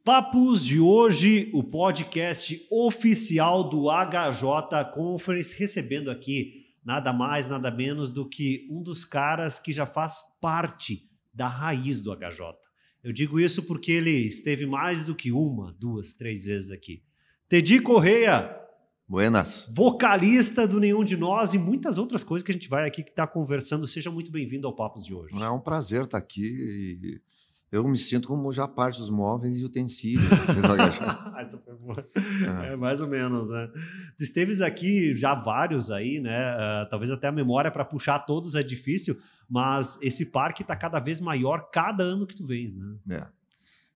Papos de hoje, o podcast oficial do HJ Conference, recebendo aqui nada mais, nada menos do que um dos caras que já faz parte da raiz do HJ. Eu digo isso porque ele esteve mais do que uma, duas, três vezes aqui. Tedi Correia, buenas, vocalista do Nenhum de Nós e muitas outras coisas que a gente vai aqui estar conversando. Seja muito bem-vindo ao Papos de hoje. É um prazer estar aqui e eu me sinto como já parte dos móveis e utensílios. Essa foi boa. É mais ou menos, né? Tu esteves aqui já vários aí, né? Talvez até a memória para puxar todos é difícil, mas esse parque está cada vez maior cada ano que tu vens, né? É.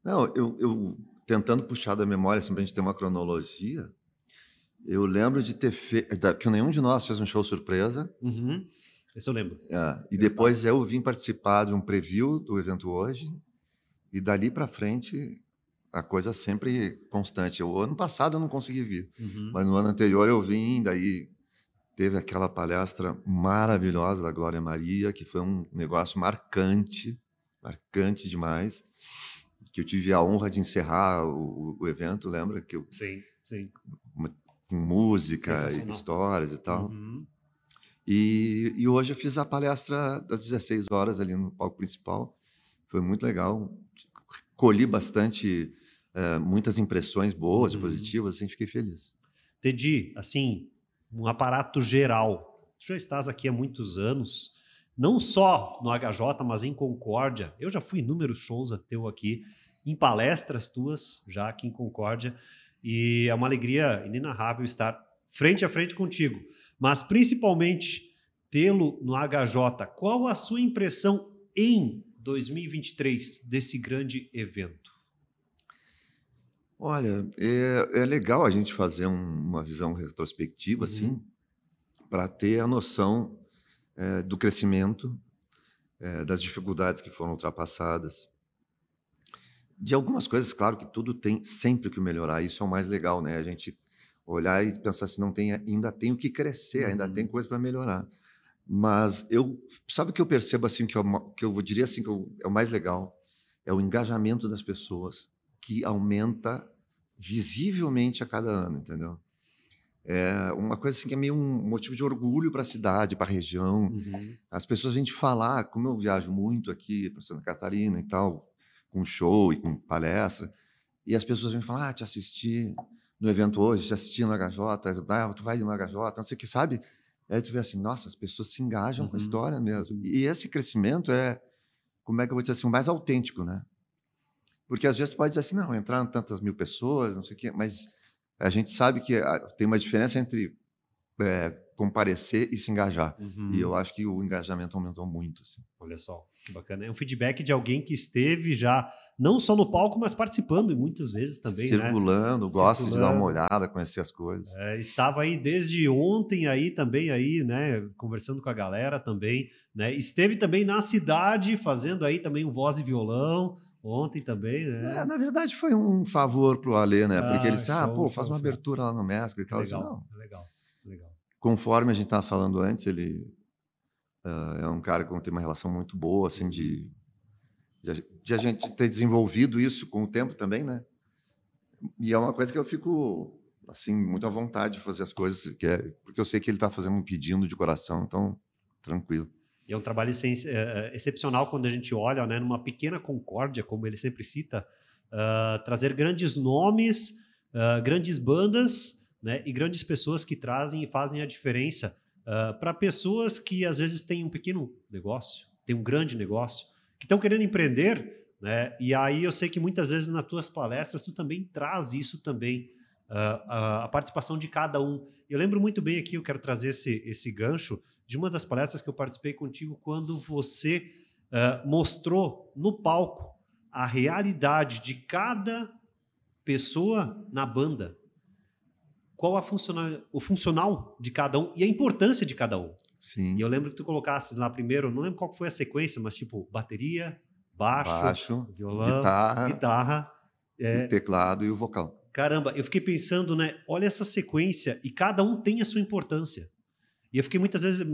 Não, eu tentando puxar da memória, assim, pra gente ter uma cronologia, eu lembro de ter feito, que nenhum de nós fez um show surpresa. Uhum. Esse eu lembro. E depois eu vim participar de um preview do evento hoje, e dali para frente a coisa sempre constante. O ano passado eu não consegui vir, mas no ano anterior eu vim, daí teve aquela palestra maravilhosa da Glória Maria, que foi um negócio marcante demais, que eu tive a honra de encerrar o evento, lembra? Que eu, sim. Com música, e histórias e tal. E hoje eu fiz a palestra das 16 horas ali no palco principal. Foi muito legal. Colhi bastante, muitas impressões boas e positivas, assim, fiquei feliz. Tedi, assim, um aparato geral. Tu já estás aqui há muitos anos, não só no HJ, mas em Concórdia. Eu já fui em inúmeros shows teu aqui, em palestras tuas, já aqui em Concórdia, e é uma alegria inenarrável estar frente a frente contigo. Mas, principalmente, tê-lo no HJ. Qual a sua impressão em 2023 desse grande evento? Olha, é legal a gente fazer uma visão retrospectiva, assim, para ter a noção do crescimento, das dificuldades que foram ultrapassadas. De algumas coisas, claro que tudo tem sempre que melhorar, isso é o mais legal, né? A gente olhar e pensar assim, ainda tem o que crescer, ainda tem coisa para melhorar. Mas sabe o que eu percebo assim, que eu diria assim, é o mais legal? É o engajamento das pessoas, que aumenta visivelmente a cada ano, entendeu? É uma coisa assim que é meio um motivo de orgulho para a cidade, para a região. As pessoas vêm te falar, como eu viajo muito aqui para Santa Catarina e tal, com show e com palestra, e as pessoas vêm falar, te assisti no evento hoje, te assisti no HJ, tu vai no HJ, não sei o que, sabe? Aí tu vê assim, nossa, as pessoas se engajam com a história mesmo. E esse crescimento é, como é que eu vou dizer assim, o mais autêntico, né? Porque às vezes tu pode dizer assim, não, entraram tantas mil pessoas, não sei o quê, mas a gente sabe que tem uma diferença entre comparecer e se engajar. E eu acho que o engajamento aumentou muito. Assim. Olha só, que bacana. É um feedback de alguém que esteve já, não só no palco, mas participando, e muitas vezes também, Circulando, né? Gosta de dar uma olhada, conhecer as coisas. Estava aí desde ontem aí também, aí, né? Conversando com a galera também, né? Esteve também na cidade, fazendo aí também um voz e violão, ontem também, né? Na verdade foi um favor pro Alê, né? Porque ele disse, faz uma abertura lá no Mescla e tal. Legal, disse, legal. Conforme a gente estava falando antes, ele é um cara que tem uma relação muito boa, assim, de a gente ter desenvolvido isso com o tempo também, né? E é uma coisa que eu fico, assim, muito à vontade de fazer as coisas, porque eu sei que ele está fazendo um pedido de coração, então, tranquilo. E é um trabalho excepcional quando a gente olha, né, numa pequena Concórdia, como ele sempre cita, trazer grandes nomes, grandes bandas, né, e grandes pessoas que trazem e fazem a diferença para pessoas que às vezes têm um pequeno negócio, têm um grande negócio, que estão querendo empreender, né, e aí eu sei que muitas vezes nas tuas palestras tu também traz isso também, a participação de cada um. Eu lembro muito bem aqui, eu quero trazer esse gancho de uma das palestras que eu participei contigo quando você mostrou no palco a realidade de cada pessoa na banda. Qual o funcional de cada um e a importância de cada um. Sim. E eu lembro que tu colocasses lá primeiro, não lembro qual foi a sequência, mas tipo bateria, baixo violão, guitarra o teclado e o vocal. Caramba, eu fiquei pensando, né? Olha essa sequência e cada um tem a sua importância. E eu fiquei muitas vezes,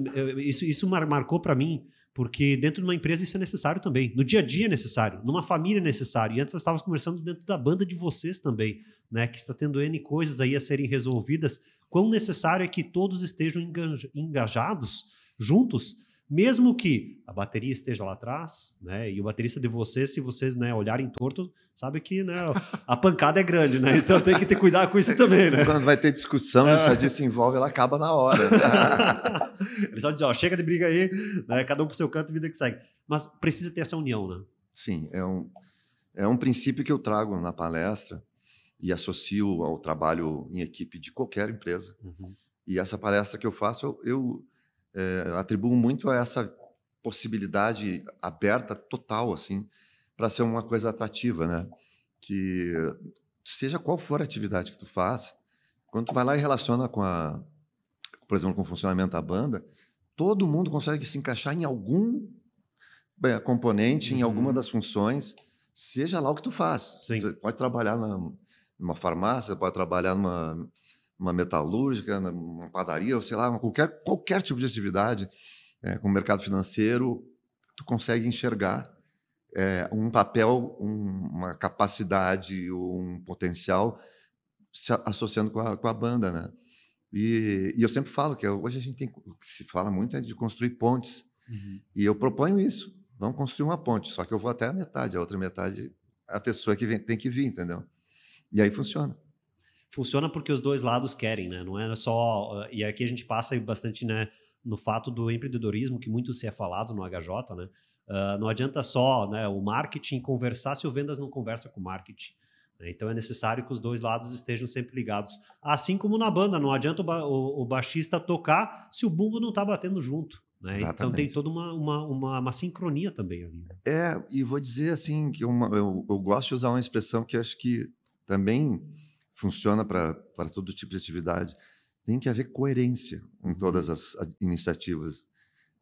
isso marcou para mim, Porque dentro de uma empresa isso é necessário também. No dia a dia é necessário. Numa família é necessário. E antes nós estávamos conversando dentro da banda de vocês também, né? Que está tendo N coisas aí a serem resolvidas. Quão necessário é que todos estejam engajados, juntos, mesmo que a bateria esteja lá atrás, né? E o baterista de vocês, se vocês, né, olharem torto, sabe que, né, a pancada é grande, né? Então tem que ter cuidado com isso também, né? Quando vai ter discussão, isso a se envolve, ela acaba na hora. Ele só diz, ó, chega de briga aí, né? Cada um pro seu canto, vida que segue. Mas precisa ter essa união, né? Sim, é um princípio que eu trago na palestra e associo ao trabalho em equipe de qualquer empresa. Uhum. E essa palestra que eu faço, eu atribuo muito a essa possibilidade aberta, total, assim, para ser uma coisa atrativa, né? Que seja qual for a atividade que tu faz, quando tu vai lá e relaciona por exemplo, com o funcionamento da banda, todo mundo consegue se encaixar em algum componente, em alguma das funções, seja lá o que tu faz. Sim. Você pode trabalhar numa farmácia, pode trabalhar numa metalúrgica, numa padaria, ou sei lá, qualquer tipo de atividade, com o mercado financeiro, tu consegue enxergar um papel, uma capacidade, um potencial se associando com a banda, né? E eu sempre falo que hoje a gente se fala muito de construir pontes. Uhum. E eu proponho isso. Vamos construir uma ponte, só que eu vou até a metade, a outra metade a pessoa que tem que vir, entendeu? E aí funciona. Funciona porque os dois lados querem, né? Não é só... E aqui a gente passa bastante, né, no fato do empreendedorismo, que muito se é falado no HJ, né? Não adianta só, né, o marketing conversar se o vendas não conversa com o marketing. Então é necessário que os dois lados estejam sempre ligados. Assim como na banda, não adianta o baixista tocar se o bumbo não está batendo junto. Né? Então tem toda uma sincronia também ali. Né? E vou dizer assim, que eu gosto de usar uma expressão que acho que também funciona para todo tipo de atividade. Tem que haver coerência em todas as iniciativas.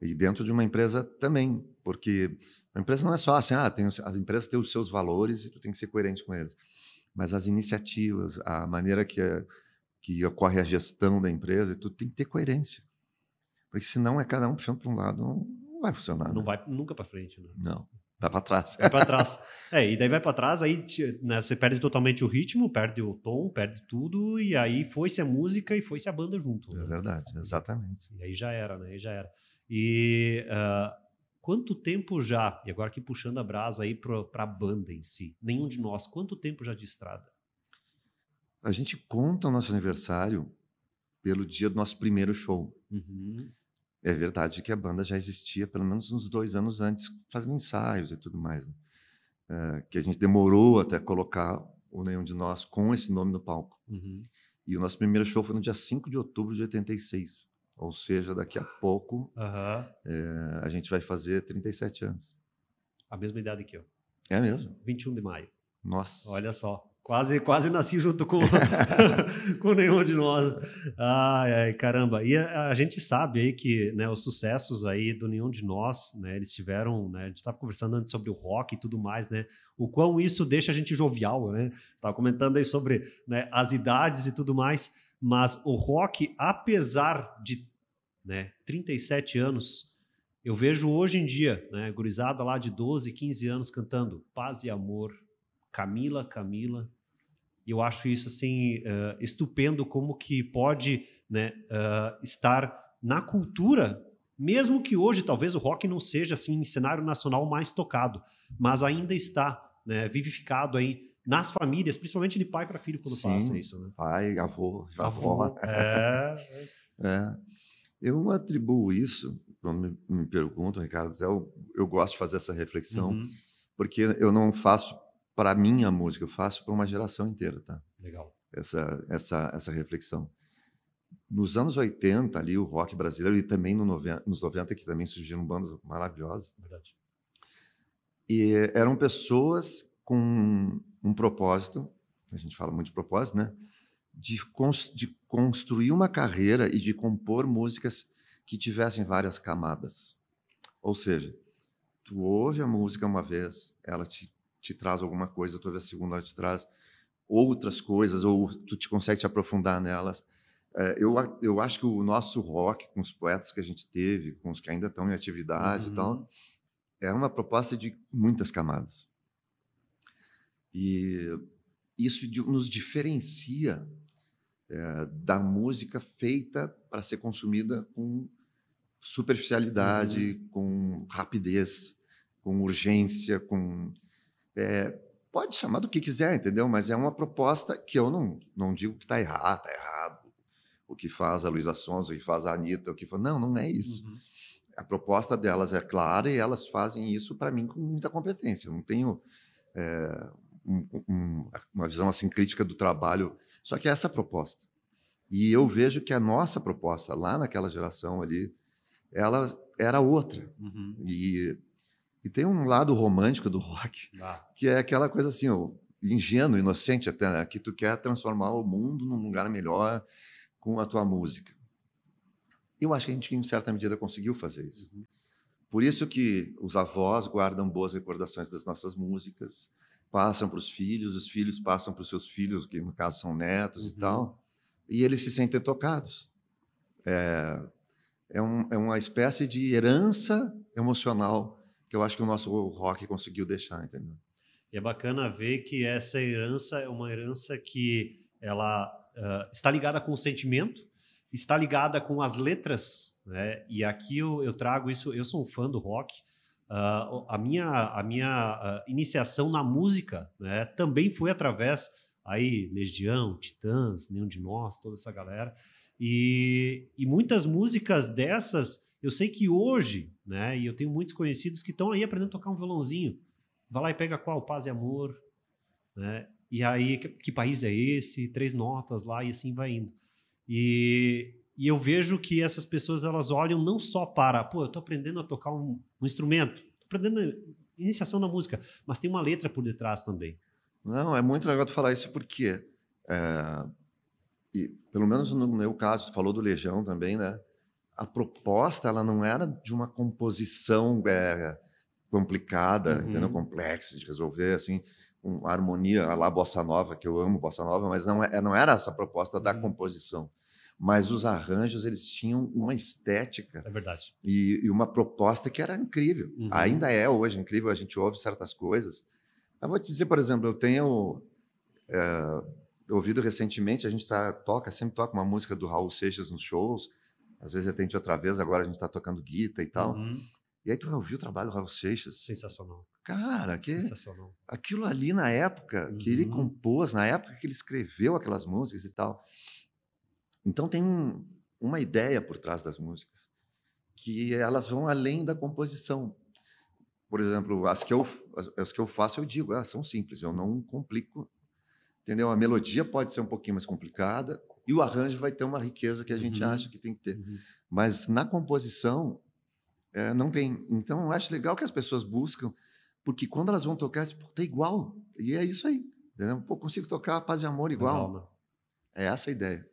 E dentro de uma empresa também, porque a empresa não é só assim, a empresa tem os seus valores e tu tem que ser coerente com eles. Mas as iniciativas, a maneira que ocorre a gestão da empresa, tu tem que ter coerência. Porque senão é cada um puxando para um lado, não vai funcionar. Não vai nunca para frente. Né? Não, vai para trás. Vai para trás. E daí vai para trás, aí né, você perde totalmente o ritmo, perde o tom, perde tudo, e aí foi-se a música e foi-se a banda junto. É verdade, exatamente. E aí já era, né? Aí já era. E quanto tempo já, e agora aqui puxando a brasa aí para a banda em si, nenhum de nós, quanto tempo já de estrada? A gente conta o nosso aniversário pelo dia do nosso primeiro show. Uhum. É verdade que a banda já existia pelo menos uns 2 anos antes, fazendo ensaios e tudo mais. Né? Que a gente demorou até colocar o Nenhum de Nós com esse nome no palco. Uhum. E o nosso primeiro show foi no dia 5 de outubro de 86. Ou seja, daqui a pouco a gente vai fazer 37 anos. A mesma idade que eu. É mesmo? 21 de maio. Nossa. Olha só. Quase nasci junto com nenhum de nós. Ai, caramba. E a gente sabe aí que, né, os sucessos aí do Nenhum de Nós, né, eles tiveram, né, a gente estava conversando antes sobre o rock e tudo mais, né, o quão isso deixa a gente jovial, né? Estava comentando aí sobre, né, as idades e tudo mais, mas o rock, apesar de, né, 37 anos, eu vejo hoje em dia, né, gurizada lá de 12, 15 anos cantando Paz e Amor, Camila, e eu acho isso assim estupendo como que pode, né, estar na cultura, mesmo que hoje talvez o rock não seja assim em cenário nacional mais tocado, mas ainda está, né, vivificado aí nas famílias, principalmente de pai para filho quando passa isso, né? Pai, avô, avó. Eu atribuo isso, quando me perguntam, Ricardo, eu gosto de fazer essa reflexão, porque eu não faço para minha música, eu faço para uma geração inteira, tá? Legal. Essa reflexão. Nos anos 80, ali, o rock brasileiro, e também nos 90, que também surgiram bandas maravilhosas. Verdade. E eram pessoas com um propósito, a gente fala muito de propósito, né? De construir uma carreira e de compor músicas que tivessem várias camadas. Ou seja, tu ouve a música uma vez, ela te traz alguma coisa, tu ouve a segunda, ela te traz outras coisas, ou tu consegue te aprofundar nelas. Eu acho que o nosso rock, com os poetas que a gente teve, com os que ainda estão em atividade e tal, é uma proposta de muitas camadas. E isso nos diferencia da música feita para ser consumida com superficialidade, com rapidez, com urgência, pode chamar do que quiser, entendeu? Mas é uma proposta que eu não digo que está errado. O que faz a Luísa Sonza, o que faz a Anitta, o que faz... Não é isso. A proposta delas é clara e elas fazem isso, para mim, com muita competência. Eu não tenho uma visão assim crítica do trabalho, só que é essa proposta. E eu vejo que a nossa proposta, lá naquela geração ali, ela era outra. E tem um lado romântico do rock, que é aquela coisa assim, ingênuo, inocente até, né? Que tu quer transformar o mundo num lugar melhor com a tua música. Eu acho que a gente, em certa medida, conseguiu fazer isso. Por isso que os avós guardam boas recordações das nossas músicas, passam para os filhos passam para os seus filhos, que no caso são netos e tal, e eles se sentem tocados. É uma espécie de herança emocional que eu acho que o nosso rock conseguiu deixar, entendeu? E é bacana ver que essa herança é uma herança que ela está ligada com o sentimento, está ligada com as letras, né? E aqui eu trago isso, eu sou um fã do rock, a minha iniciação na música, né, também foi através aí Legião, Titãs, Nenhum de Nós, toda essa galera, e muitas músicas dessas, eu sei que hoje, né, e eu tenho muitos conhecidos que estão aí aprendendo a tocar um violãozinho, vai lá e pega qual? Paz e Amor, né? E aí, que país é esse? 3 notas lá e assim vai indo. E eu vejo que essas pessoas, elas olham não só para, pô, eu tô aprendendo a tocar um instrumento, tô aprendendo a iniciação na música, mas tem uma letra por detrás também. Não, é muito legal tu falar isso porque, e pelo menos no meu caso, tu falou do Legião também, né? A proposta, ela não era de uma composição complicada, entendeu? Complexa de resolver, assim, uma harmonia à la bossa nova, que eu amo bossa nova, mas não era essa a proposta da composição. Mas os arranjos, eles tinham uma estética. É verdade. E uma proposta que era incrível. Ainda é hoje incrível, a gente ouve certas coisas. Eu vou te dizer, por exemplo, eu tenho ouvido recentemente, a gente sempre toca uma música do Raul Seixas nos shows, às vezes a gente outra vez, agora a gente está tocando guitarra e tal. E aí tu vai ouvir o trabalho do Raul Seixas. Sensacional. Cara, sensacional. Aquilo ali na época que ele compôs, na época que ele escreveu aquelas músicas e tal. Então tem uma ideia por trás das músicas, que elas vão além da composição. Por exemplo, as que eu faço, eu digo, são simples, eu não complico, entendeu? A melodia pode ser um pouquinho mais complicada e o arranjo vai ter uma riqueza que a gente acha que tem que ter. Mas na composição, não tem. Então, eu acho legal que as pessoas buscam, porque quando elas vão tocar, tá igual. E é isso aí. Entendeu? Pô, consigo tocar Paz e Amor igual. Legal, né? É essa a ideia.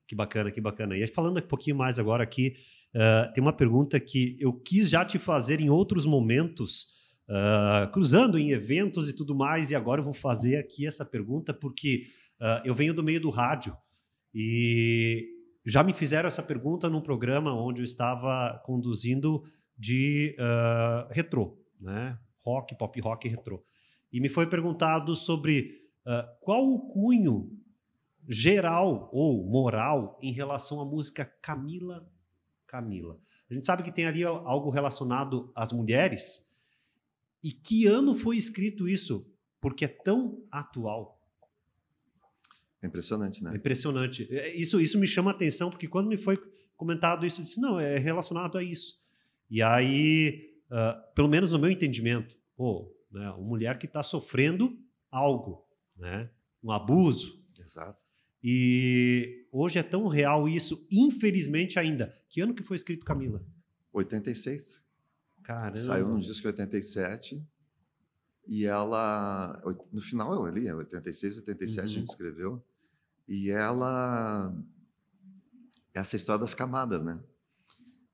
Que bacana, que bacana. E falando um pouquinho mais agora aqui, tem uma pergunta que eu quis já te fazer em outros momentos, cruzando em eventos e tudo mais, e agora eu vou fazer aqui essa pergunta porque eu venho do meio do rádio e já me fizeram essa pergunta num programa onde eu estava conduzindo de retrô, né? Rock, pop rock e retrô. E me foi perguntado sobre qual o cunho geral ou moral em relação à música Camila. A gente sabe que tem ali algo relacionado às mulheres. E que ano foi escrito isso? Porque é tão atual. É impressionante, né? É impressionante. Isso me chama a atenção, porque quando me foi comentado isso, eu disse, não, é relacionado a isso. E aí, pelo menos no meu entendimento, né, uma mulher que está sofrendo algo, né, um abuso. Exato. E hoje é tão real isso, infelizmente ainda. Que ano que foi escrito Camila? 86. Caramba. Saiu no disco em 87. E ela, no final ali, 86, 87 a gente escreveu. E ela, essa história das camadas, né?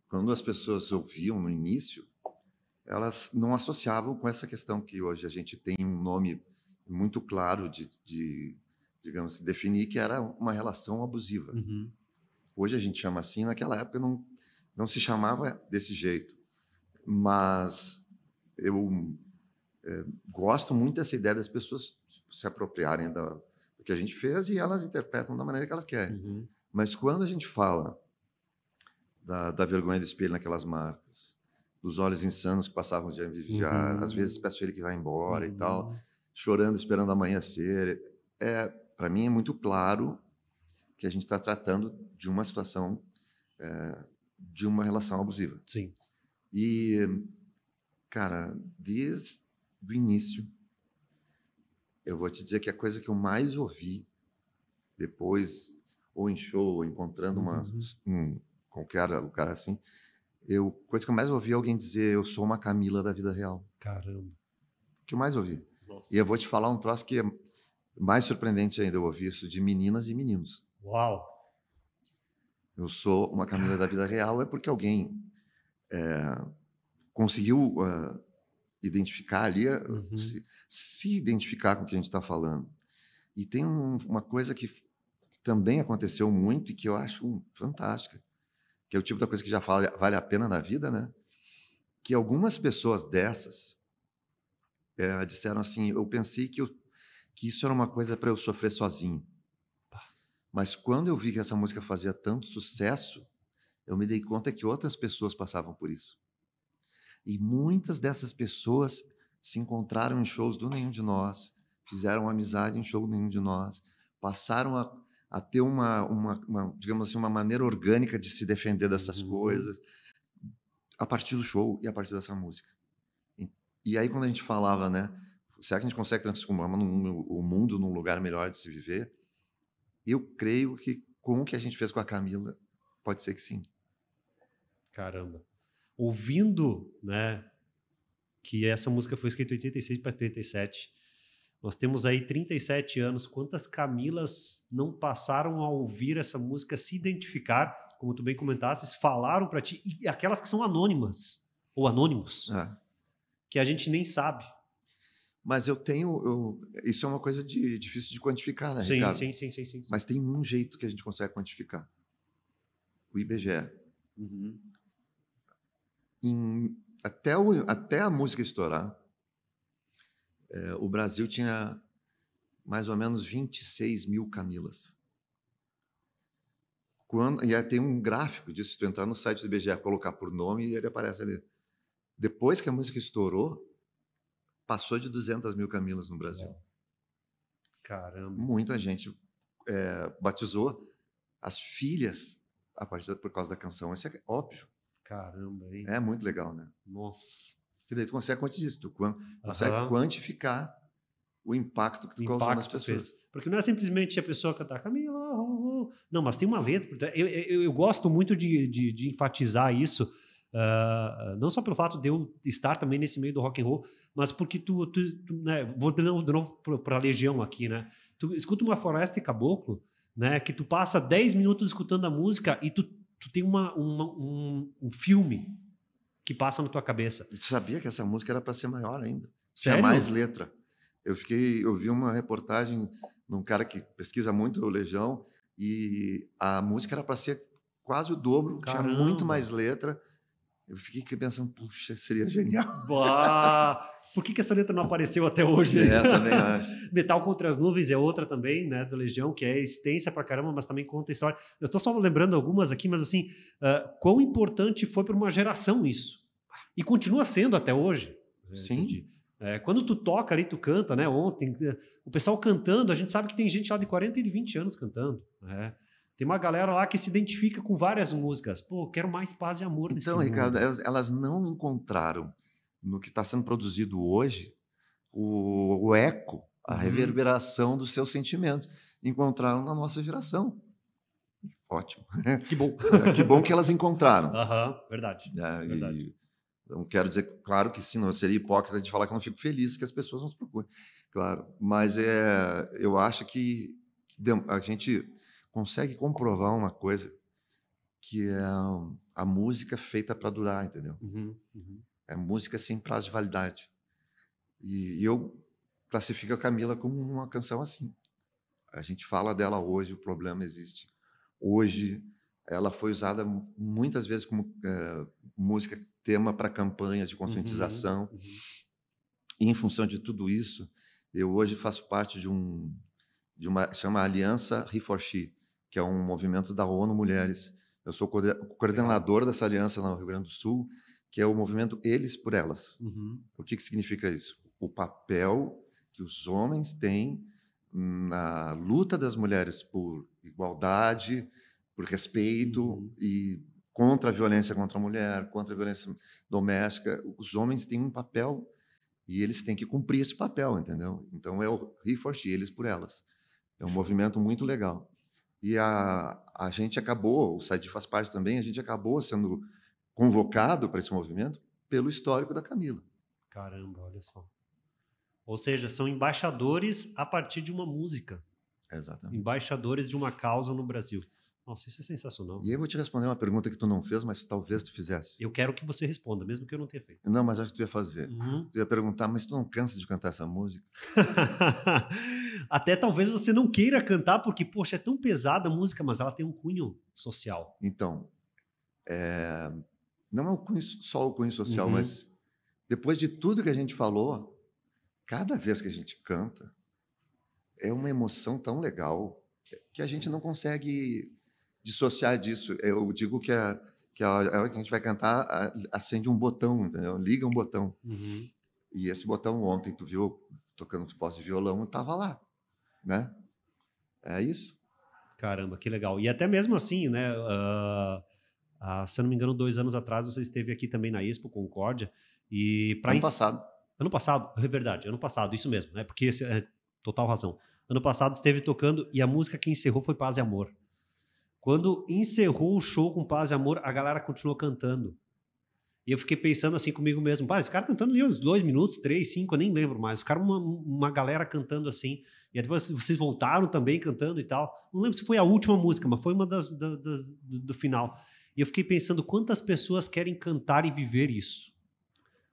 Quando as pessoas ouviam no início, elas não associavam com essa questão que hoje a gente tem um nome muito claro de digamos, definir que era uma relação abusiva. Hoje a gente chama assim, naquela época não se chamava desse jeito. Mas eu gosto muito dessa ideia das pessoas se apropriarem do que a gente fez e elas interpretam da maneira que elas querem. Uhum. Mas quando a gente fala da vergonha do espelho naquelas marcas, dos olhos insanos que passavam o dia em vigiar, às vezes peço ele que vai embora e tal, chorando, esperando amanhecer. Para mim é muito claro que a gente está tratando de uma situação, de uma relação abusiva. Sim. E, cara, desde o início, eu vou te dizer que a coisa que eu mais ouvi depois, ou em show, ou encontrando qualquer lugar assim, coisa que eu mais ouvi é alguém dizer: eu sou uma Camila da vida real. Caramba. O que eu mais ouvi. Nossa. E eu vou te falar um troço que é mais surpreendente ainda, eu ouvi isso de meninas e meninos. Uau. Eu sou uma Camila da vida real é porque alguém conseguiu identificar ali, se identificar com o que a gente está falando. E tem uma coisa que também aconteceu muito e que eu acho fantástica, que é o tipo da coisa que já vale a pena na vida, né? Que algumas pessoas dessas disseram assim: eu pensei que isso era uma coisa para eu sofrer sozinho. Mas quando eu vi que essa música fazia tanto sucesso, eu me dei conta que outras pessoas passavam por isso. E muitas dessas pessoas se encontraram em shows do Nenhum de Nós, fizeram amizade em show do Nenhum de Nós, passaram a ter digamos assim, uma maneira orgânica de se defender dessas coisas a partir do show e a partir dessa música. E aí, quando a gente falava, né, será que a gente consegue transformar o mundo num lugar melhor de se viver? Eu creio que com o que a gente fez com a Camila, pode ser que sim. Caramba. Ouvindo, né, que essa música foi escrita em 86 para 87, nós temos aí 37 anos. Quantas Camilas não passaram a ouvir essa música, se identificar, como tu bem comentaste, falaram para ti, e aquelas que são anônimas, ou anônimos, que a gente nem sabe. Mas isso é uma coisa difícil de quantificar, né, Ricardo? Sim. Mas tem um jeito que a gente consegue quantificar. O IBGE. Até a música estourar, o Brasil tinha mais ou menos 26 mil Camilas. E aí tem um gráfico disso, se tu entrar no site do IBGE, colocar por nome, e ele aparece ali. Depois que a música estourou, passou de 200 mil Camilas no Brasil. Caramba. Muita gente batizou as filhas por causa da canção. Isso é óbvio. Caramba, hein? É muito legal, né? Nossa. E daí tu consegue consegue quantificar o impacto que tu causou nas pessoas. Porque não é simplesmente a pessoa cantar Camila, não, mas tem uma letra. Eu gosto muito de enfatizar isso, não só pelo fato de eu estar também nesse meio do rock and roll, mas porque tu né, vou de novo para a Legião aqui, né? Tu escuta uma Floresta e Caboclo, né? Que tu passa 10 minutos escutando a música e tu tem um filme que passa na tua cabeça. E tu sabia que essa música era para ser maior ainda? Sério? Tinha mais letra. Eu vi uma reportagem de um cara que pesquisa muito o Legião e a música era para ser quase o dobro, Caramba. tinha muito mais letra. Eu fiquei pensando, puxa, seria genial. Bah, por que essa letra não apareceu até hoje? Também acho. Metal contra as Nuvens é outra também, né, do Legião, que é extensa pra caramba, mas também conta história. Eu tô só lembrando algumas aqui, mas assim, quão importante foi para uma geração isso. E continua sendo até hoje. Sim. Quando tu toca ali, tu canta, né? Ontem, o pessoal cantando, a gente sabe que tem gente lá de 40 e de 20 anos cantando. Tem uma galera lá que se identifica com várias músicas. Pô, quero mais paz e amor nesse mundo. Então, Ricardo, elas não encontraram no que está sendo produzido hoje o eco, a reverberação dos seus sentimentos. Encontraram na nossa geração. Ótimo. Que bom. Que bom que elas encontraram. Verdade. Verdade. Não quero dizer, claro que sim, não seria hipócrita de falar que eu não fico feliz que as pessoas nos procurem. Claro, mas eu acho que a gente consegue comprovar uma coisa, que é a música feita para durar, entendeu? É música sem prazo de validade. E eu classifico a Camila como uma canção assim. A gente fala dela hoje, o problema existe hoje, ela foi usada muitas vezes como música tema para campanhas de Uhum, conscientização. uhum. E, em função de tudo isso, eu hoje faço parte de uma chama Aliança He4She, que é um movimento da ONU Mulheres. Eu sou coordenador dessa aliança no Rio Grande do Sul, que é o movimento Eles por Elas. Uhum. O que significa isso? O papel que os homens têm na luta das mulheres por igualdade, por respeito e contra a violência contra a mulher, contra a violência doméstica. Os homens têm um papel e eles têm que cumprir esse papel, entendeu? Então é o He4She, Eles por Elas. É um movimento muito legal. E a gente acabou, o Saidi faz parte também, a gente acabou sendo convocado para esse movimento pelo histórico da Camila. Caramba, olha só. Ou seja, são embaixadores a partir de uma música. Exatamente. Embaixadores de uma causa no Brasil. Nossa, isso é sensacional. E aí eu vou te responder uma pergunta que tu não fez, mas talvez tu fizesse. Eu quero que você responda, mesmo que eu não tenha feito. Não, mas acho que tu ia fazer. Uhum. Tu ia perguntar, mas tu não cansa de cantar essa música? Até talvez você não queira cantar, porque, poxa, é tão pesada a música, mas ela tem um cunho social. Então, não é só o cunho social, Uhum. mas depois de tudo que a gente falou, cada vez que a gente canta, é uma emoção tão legal que a gente não consegue dissociar disso. Eu digo que a hora que a gente vai cantar, acende um botão, entendeu? Liga um botão. Uhum. E esse botão ontem, tu viu, tocando voz de violão, estava lá, né? É isso. Caramba, que legal. E até mesmo assim, né? Se eu não me engano, 2 anos atrás, você esteve aqui também na Expo Concórdia. E Ano passado. Ano passado, é verdade, ano passado, isso mesmo, né? Porque total razão. Ano passado esteve tocando e a música que encerrou foi Paz e Amor. Quando encerrou o show com Paz e Amor, a galera continuou cantando. E eu fiquei pensando assim comigo mesmo, pai, esse cara cantando ali uns 2 minutos, 3, 5, eu nem lembro mais. Ficaram uma galera cantando assim. E aí depois vocês voltaram também cantando e tal. Não lembro se foi a última música, mas foi uma do final. E eu fiquei pensando quantas pessoas querem cantar e viver isso.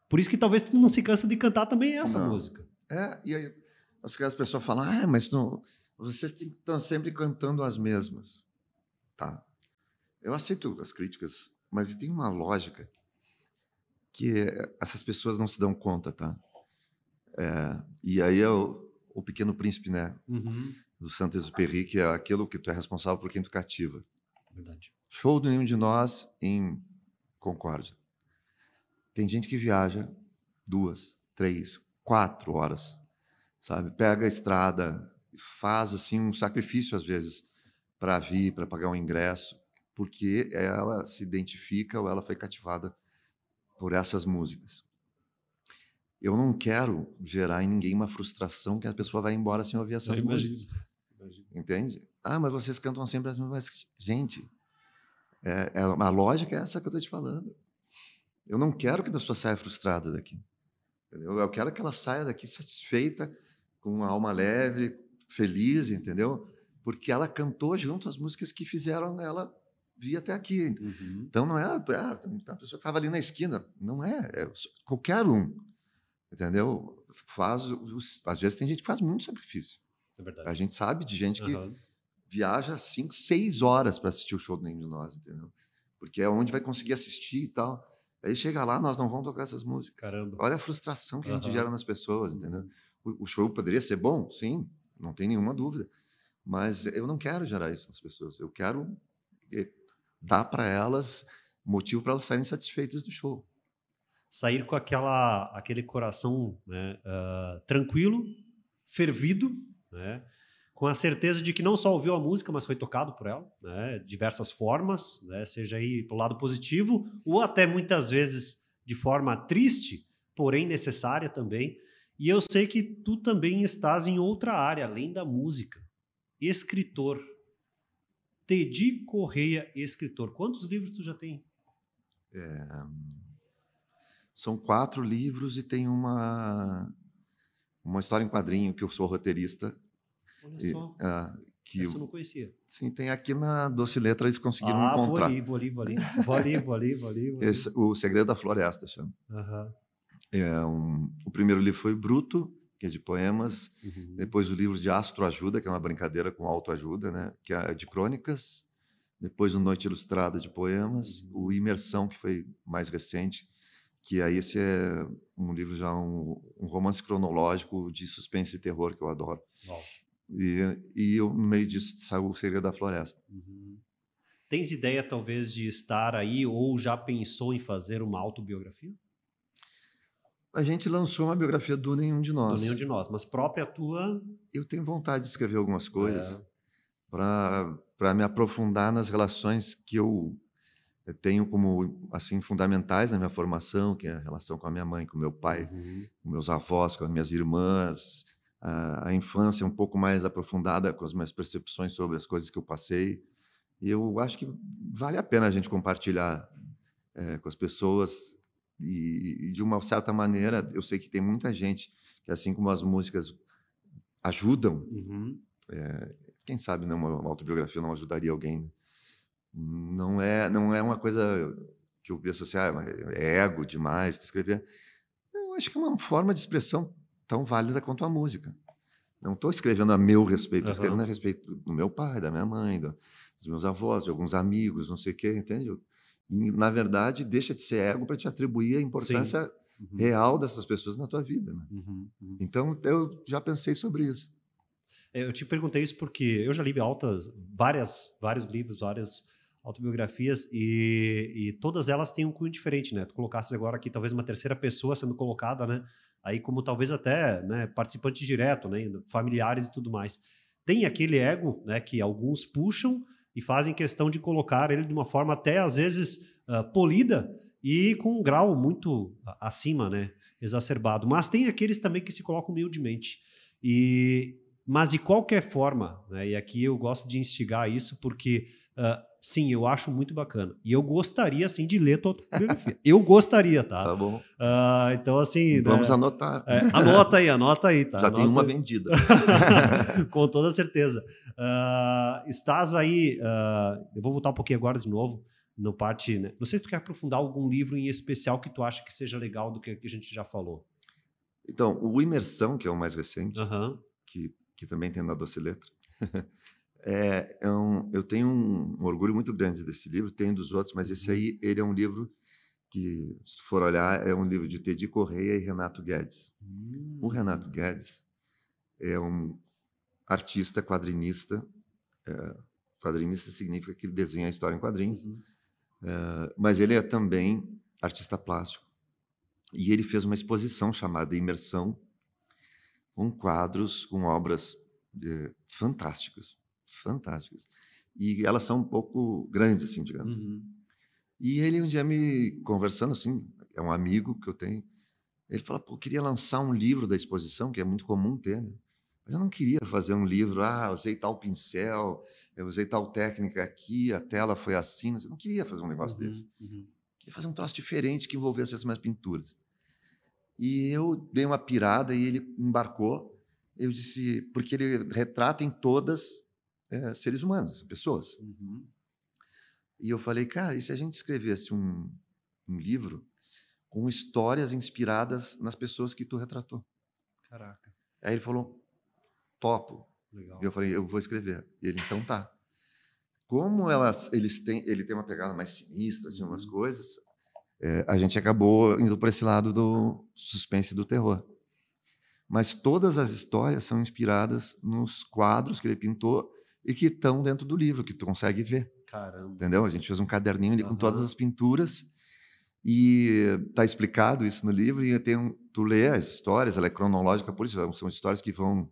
Por isso que talvez tu não se cansa de cantar também essa música. E aí as pessoas falam, mas não, vocês estão sempre cantando as mesmas. Tá. Eu aceito as críticas, mas tem uma lógica que essas pessoas não se dão conta, tá? E aí é o Pequeno Príncipe, né? Uhum. Do Saint-Exupéry, que é aquilo que tu é responsável por quem tu cativa. Verdade. Show do Nenhum de Nós em Concórdia. Tem gente que viaja 2, 3, 4 horas, sabe? Pega a estrada, faz assim um sacrifício às vezes para vir, para pagar um ingresso, porque ela se identifica ou ela foi cativada por essas músicas. Eu não quero gerar em ninguém uma frustração que a pessoa vai embora sem ouvir essas músicas. Entende? Mas vocês cantam sempre as mesmas. Gente, a lógica é essa que eu estou te falando. Eu não quero que a pessoa saia frustrada daqui. Entendeu? Eu quero que ela saia daqui satisfeita, com uma alma leve, feliz, entendeu? Porque ela cantou junto as músicas que fizeram ela vir até aqui. Uhum. Então não é a pessoa que estava ali na esquina. Não é qualquer um. Entendeu? Às vezes tem gente que faz muito sacrifício. É verdade. A gente sabe de gente que viaja 5, 6 horas para assistir o show do Nenhum de Nós, entendeu? Porque é onde vai conseguir assistir e tal. Aí chega lá, nós não vamos tocar essas músicas. Caramba. Olha a frustração que a gente gera nas pessoas, entendeu? O show poderia ser bom? Sim, não tem nenhuma dúvida. Mas eu não quero gerar isso nas pessoas. Eu quero dar para elas motivo para elas saírem satisfeitas do show. Sair com aquele coração, né, tranquilo, fervido, né, com a certeza de que não só ouviu a música, mas foi tocado por ela, né, de diversas formas, né, seja aí pelo lado positivo ou até muitas vezes de forma triste, porém necessária também. E eu sei que tu também estás em outra área, além da música. Escritor. Tedi Correia, escritor. Quantos livros tu já tem? São 4 livros e tem uma história em quadrinho, que eu sou roteirista. Olha só. Essa eu não conhecia. Sim, tem aqui na Doce Letra, eles conseguiram encontrar. Vou ali. O Segredo da Floresta, chama. O primeiro livro foi Bruto, que é de poemas. Depois o livro de Astroajuda, que é uma brincadeira com autoajuda, né? Que é de crônicas. depois o Noite Ilustrada de Poemas, o Imersão, que foi mais recente, que aí esse é um livro já, um romance cronológico de suspense e terror, que eu adoro. Uau. No meio disso saiu O Segredo da Floresta. Uhum. Tens ideia, talvez, de estar aí ou já pensou em fazer uma autobiografia? A gente lançou uma biografia do Nenhum de Do Nós. Nenhum de Nós, mas própria tua... Eu tenho vontade de escrever algumas coisas para me aprofundar nas relações que eu tenho como assim fundamentais na minha formação, que é a relação com a minha mãe, com meu pai, com meus avós, com as minhas irmãs, a infância um pouco mais aprofundada com as minhas percepções sobre as coisas que eu passei. E eu acho que vale a pena a gente compartilhar com as pessoas e de uma certa maneira, eu sei que tem muita gente que, assim como as músicas ajudam, quem sabe, né, uma autobiografia não ajudaria alguém, né? Não é uma coisa que eu penso assim, é ego demais escrever. Eu acho que é uma forma de expressão tão válida quanto a música. Não estou escrevendo a meu respeito, estou escrevendo a respeito do meu pai, da minha mãe, dos meus avós, de alguns amigos, não sei o quê, entende? E, na verdade, deixa de ser ego para te atribuir a importância real dessas pessoas na tua vida, né? Então, eu já pensei sobre isso. Eu te perguntei isso porque eu já li vários livros, várias autobiografias e todas elas têm um cunho diferente, né? Tu colocasses agora aqui talvez uma terceira pessoa sendo colocada, né? Aí como talvez até, né, participante direto, né, familiares e tudo mais. Tem aquele ego, né, que alguns puxam e fazem questão de colocar ele de uma forma até às vezes polida e com um grau muito acima, né, exacerbado. Mas tem aqueles também que se colocam humildemente. Mas de qualquer forma, né, e aqui eu gosto de instigar isso porque, sim, eu acho muito bacana. E eu gostaria, sim, de ler tua autobiografia. Eu gostaria, tá? Tá bom. Então, assim... Vamos né, anotar. Anota aí, tá? Já tem uma vendida. Com toda certeza. Estás aí... eu vou voltar um pouquinho agora de novo, no parte... Né, não sei se tu quer aprofundar algum livro em especial que tu acha que seja legal do que a gente já falou. Então, o Imersão, que é o mais recente, que também tem na Doce Letra, eu tenho um orgulho muito grande desse livro, tenho dos outros, mas esse aí, ele é um livro que, se tu for olhar, é um livro de Tedi Correia e Renato Guedes. O Renato Guedes é um artista quadrinista. Quadrinista significa que ele desenha a história em quadrinhos, mas ele é também artista plástico. E ele fez uma exposição chamada Imersão, com quadros, com obras fantásticas. E elas são um pouco grandes, assim, digamos. E ele um dia me conversando, assim, é um amigo que eu tenho, ele falou, pô, eu queria lançar um livro da exposição, que é muito comum ter, né? Mas eu não queria fazer um livro, usei tal pincel, eu usei tal técnica aqui, a tela foi assim, eu não queria fazer um negócio desse. Queria fazer um troço diferente que envolvesse as minhas pinturas. E eu dei uma pirada e ele embarcou. Eu disse, porque ele retrata em todas seres humanos, pessoas. E eu falei, cara, e se a gente escrevesse um livro com histórias inspiradas nas pessoas que tu retratou? Caraca. Aí ele falou, topo. Legal. E eu falei, eu vou escrever. E ele, então tá. Como ele tem uma pegada mais sinistra, assim, umas coisas, a gente acabou indo para esse lado do suspense e do terror. Mas todas as histórias são inspiradas nos quadros que ele pintou e que estão dentro do livro, que tu consegue ver. Caramba. Entendeu? A gente fez um caderninho ali com todas as pinturas e tá explicado isso no livro. E tu lê as histórias, ela é cronológica, por isso são histórias que vão...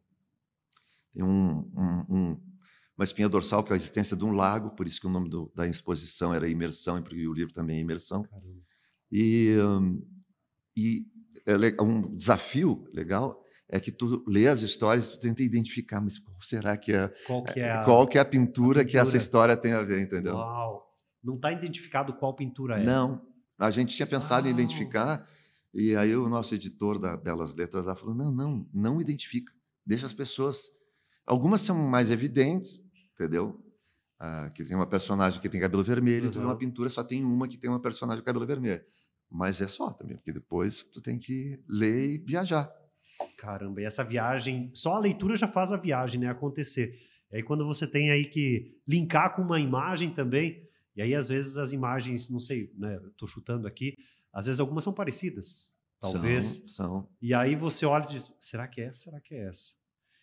Tem uma espinha dorsal, que é a existência de um lago, por isso que o nome da exposição era Imersão, e o livro também é Imersão. Caramba. E um desafio legal é que tu lê as histórias e tu tenta identificar, mas qual será que é, qual que é a pintura que essa história tem a ver, entendeu? Uau! Não está identificado qual pintura é. Não. A gente tinha pensado em identificar, e aí o nosso editor da Belas Letras lá falou, não identifica, deixa as pessoas... Algumas são mais evidentes, entendeu? Que tem uma personagem que tem cabelo vermelho, tu vê uma pintura, só tem uma que tem uma personagem com cabelo vermelho. Mas é só também, porque depois tu tem que ler e viajar. Caramba, e essa viagem, só a leitura já faz a viagem, né, acontecer. E aí quando você tem aí que linkar com uma imagem também, e aí às vezes as imagens, não sei, né, eu tô chutando aqui, às vezes algumas são parecidas, talvez. São. E aí você olha e diz, será que é essa? Será que é essa?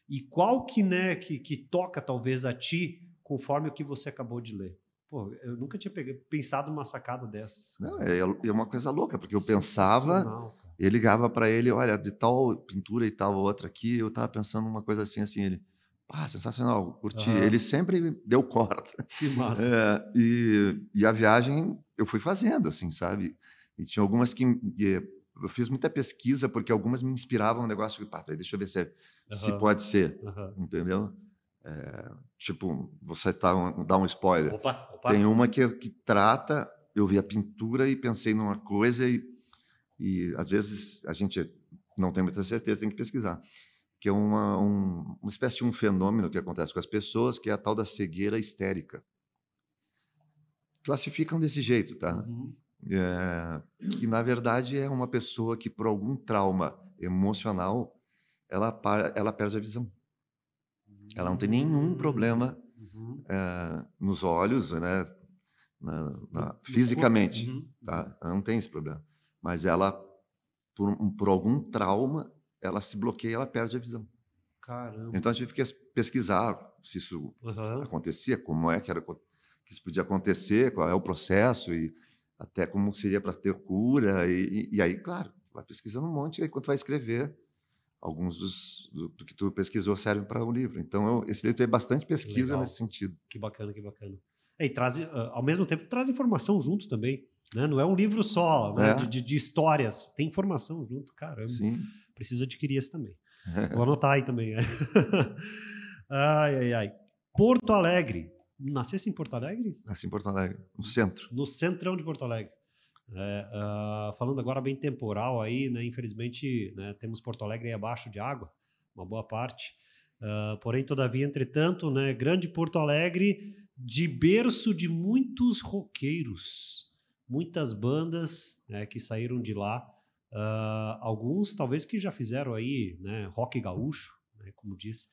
E qual que, né, que toca talvez a ti conforme o que você acabou de ler? Pô, eu nunca tinha pensado numa sacada dessas. Não, é uma coisa louca, porque eu pensava, Sensacional, cara. eu ligava para ele, olha, de tal pintura e tal outra aqui, eu estava pensando uma coisa assim, assim, ele, sensacional, curti. Aham. Ele sempre deu corda. Que massa. E a viagem eu fui fazendo, assim, sabe? E tinha algumas que eu fiz muita pesquisa, porque algumas me inspiravam um negócio, deixa eu ver se Aham. pode ser, Aham. entendeu? Tipo, você dá um spoiler. Opa, opa. Tem uma que trata, eu vi a pintura e pensei numa coisa e às vezes a gente não tem muita certeza, tem que pesquisar, que é uma espécie de um fenômeno que acontece com as pessoas, que é a tal da cegueira histérica. Classificam desse jeito, tá? Uhum. Que na verdade é uma pessoa que por algum trauma emocional ela perde a visão. Ela não tem nenhum problema Uhum. nos olhos, né? No corpo. Fisicamente, Uhum. tá? Ela não tem esse problema. Mas ela, por algum trauma, ela se bloqueia, ela perde a visão. Caramba. Então a gente tive que pesquisar se isso Aham. acontecia, como é que que isso podia acontecer, qual é o processo e até como seria para ter cura. E aí, claro, vai pesquisando um monte e aí quando vai escrever, alguns do que tu pesquisou servem para o livro. Então esse livro tem bastante pesquisa nesse Legal. sentido. Que bacana, que bacana. E traz, ao mesmo tempo, traz informação junto também, né? Não é um livro só, né, É, de histórias, tem informação junto, caramba. sim. Preciso adquirir esse também. Vou anotar aí também. Ai, ai, ai. Porto Alegre. Nascesse em Porto Alegre? Assim, em Porto Alegre, no centro. No centrão de Porto Alegre. Falando agora bem temporal aí, né? Infelizmente, né, temos Porto Alegre aí abaixo de água, uma boa parte. Porém, todavia, entretanto, né, grande Porto Alegre, de berço de muitos roqueiros, muitas bandas, né, que saíram de lá. Alguns talvez que já fizeram aí, né, rock gaúcho, né, como diz,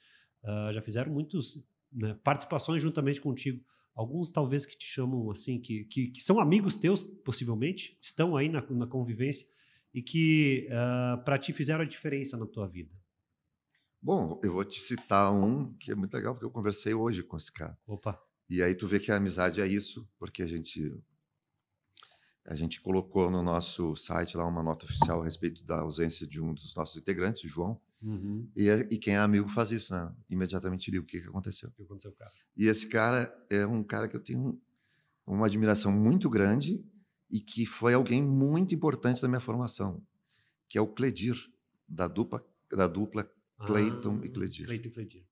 já fizeram muitos, né, participações juntamente contigo. Alguns talvez que te chamam assim, que são amigos teus, possivelmente, estão aí na convivência e que para ti fizeram a diferença na tua vida. Bom, eu vou te citar um que é muito legal, porque eu conversei hoje com esse cara. Opa. E aí tu vê que a amizade é isso, porque a gente colocou no nosso site lá uma nota oficial a respeito da ausência de um dos nossos integrantes, o João. Uhum. E quem é amigo faz isso, né? Imediatamente liga o que aconteceu. O que aconteceu, cara? E esse cara é um cara que eu tenho uma admiração muito grande e que foi alguém muito importante na minha formação, que é o Cledir, da dupla Clayton e Cledir. Cleiton e Cleitinho.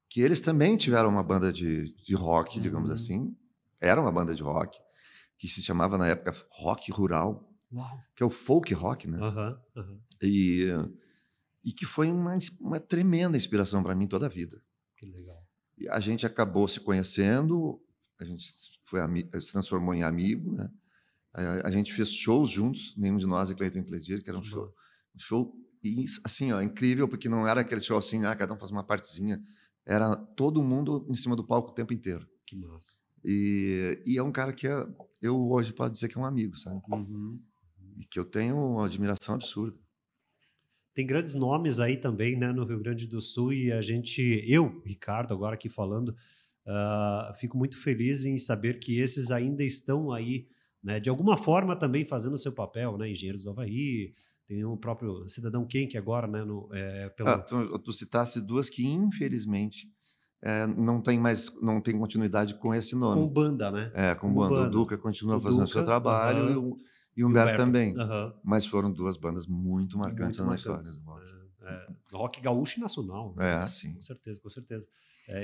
Que eles também tiveram uma banda de rock, digamos Uhum. assim. Era uma banda de rock, que se chamava na época rock rural, Uau. que é o folk rock, né? Aham, aham. E que foi uma tremenda inspiração para mim toda a vida. Que legal. E a gente acabou se conhecendo, a gente se transformou em amigo, né? A gente fez shows juntos, nenhum de nós e Cleiton e Cledir, que era um Que show, massa. e assim, ó, incrível, porque não era aquele show assim, cada um faz uma partezinha, era todo mundo em cima do palco o tempo inteiro. Que massa. E é um cara que eu hoje posso dizer que é um amigo, sabe? Uhum. E que eu tenho uma admiração absurda. Tem grandes nomes aí também, né, no Rio Grande do Sul e eu, Ricardo, agora aqui falando, fico muito feliz em saber que esses ainda estão aí, né, de alguma forma também fazendo o seu papel, né, Engenheiros do Havaí, tem o próprio Cidadão Quem, que agora, né, pelo... Tu citasse duas que, infelizmente, não tem continuidade com esse Com nome. banda, né? Com Como banda. O banda. Duca continua O fazendo o seu Duca, trabalho aham, e o e o Humberto Humberto, também. aham, Mas foram duas bandas muito marcantes muito na história marcantes. do rock. Rock gaúcho e nacional, né? Sim. Com certeza, com certeza.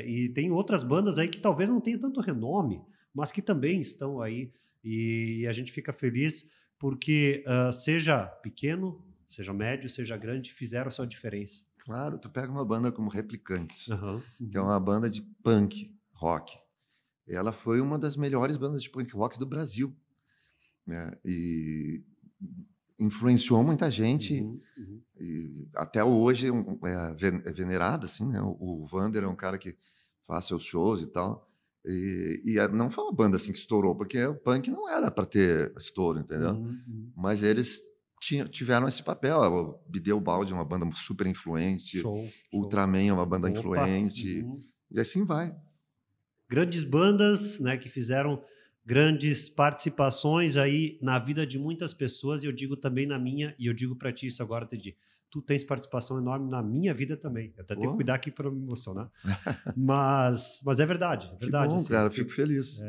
E tem outras bandas aí que talvez não tenham tanto renome, mas que também estão aí e a gente fica feliz porque seja pequeno, seja médio, seja grande, fizeram a sua diferença. Claro, tu pega uma banda como Replicantes, Uhum, que é uhum. uma banda de punk rock. Ela foi uma das melhores bandas de punk rock do Brasil, né? E influenciou muita gente. Uhum, uhum. E até hoje é venerada, assim, né? O Vander é um cara que faz seus shows e tal. E não foi uma banda assim que estourou, porque o punk não era para ter estouro, entendeu? Mas eles tiveram esse papel. O Bideu Balde é uma banda super influente, Ultraman é uma banda influente, e assim vai. Grandes bandas, né, que fizeram grandes participações aí na vida de muitas pessoas, e eu digo também na minha, e eu digo para ti isso agora, Teddy. Tu tens participação enorme na minha vida também. Eu até tenho que cuidar aqui para não me emocionar. Mas é verdade. É verdade, que bom, assim, cara. Fico feliz.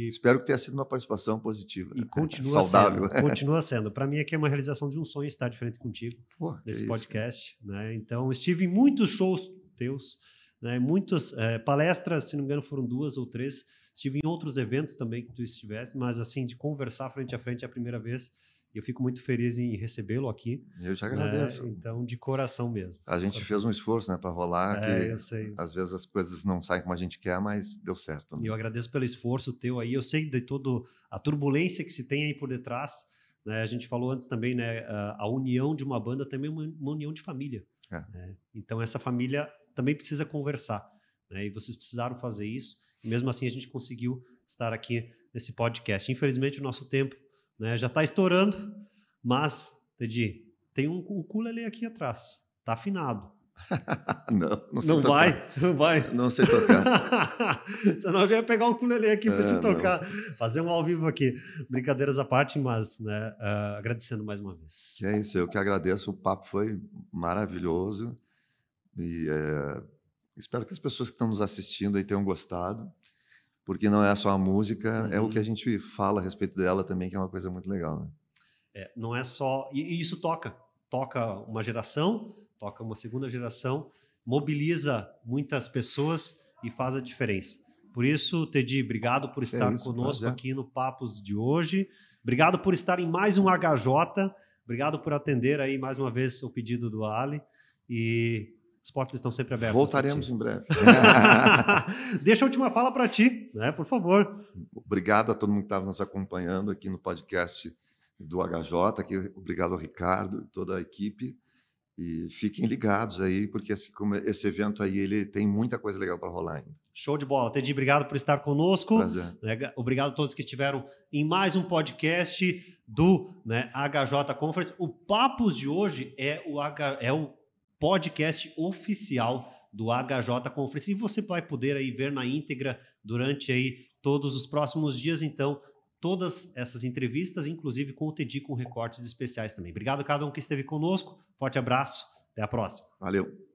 Espero que tenha sido uma participação positiva. E continua saudável. Continua sendo. Para mim aqui é uma realização de um sonho estar de frente contigo nesse podcast. Né? Então, estive em muitos shows teus, né? Muitas palestras, se não me engano, foram 2 ou 3. Estive em outros eventos também que tu estivesse, mas assim, de conversar frente a frente é a primeira vez. E eu fico muito feliz em recebê-lo aqui. Eu te agradeço. Então, de coração mesmo. A gente fez um esforço, né, para rolar, que eu sei. Às vezes as coisas não saem como a gente quer, mas deu certo. Né? E eu agradeço pelo esforço teu aí. Eu sei de toda a turbulência que se tem aí por detrás. Né? A gente falou antes também, né, a união de uma banda também é uma união de família. Né? Então, essa família também precisa conversar. Né? E vocês precisaram fazer isso. E mesmo assim, a gente conseguiu estar aqui nesse podcast. Infelizmente, o nosso tempo, né, já está estourando, mas, Teddy, tem um ukulele aqui atrás. Tá afinado. Não sei tocar. Não vai. Não sei tocar. Senão eu já ia pegar o ukulele aqui para te tocar. Não. Fazer um ao vivo aqui. Brincadeiras à parte, mas né, agradecendo mais uma vez. É isso, eu que agradeço. O papo foi maravilhoso. E espero que as pessoas que estão nos assistindo aí tenham gostado. Porque não é só a música, é o que a gente fala a respeito dela também, que é uma coisa muito legal. Né? Não é só... E isso toca uma geração, toca uma segunda geração, mobiliza muitas pessoas e faz a diferença. Por isso, Teddy, obrigado por estar conosco aqui no Papos de hoje. Obrigado por estar em mais um HJ. Obrigado por atender aí mais uma vez o pedido do Ali. E... as portas estão sempre abertas. Voltaremos em breve. Deixa a última fala para ti, né? Por favor. Obrigado a todo mundo que estava nos acompanhando aqui no podcast do HJ. Aqui, obrigado ao Ricardo e toda a equipe. E fiquem ligados aí, porque esse evento aí ele tem muita coisa legal para rolar ainda. Show de bola. Teddy, obrigado por estar conosco. Prazer. Obrigado a todos que estiveram em mais um podcast do HJ Conference. O Papos de hoje é o podcast oficial do HJ Conference, e você vai poder aí ver na íntegra durante aí todos os próximos dias, então, todas essas entrevistas, inclusive com o Teddy, com recortes especiais também. Obrigado a cada um que esteve conosco, forte abraço, até a próxima. Valeu.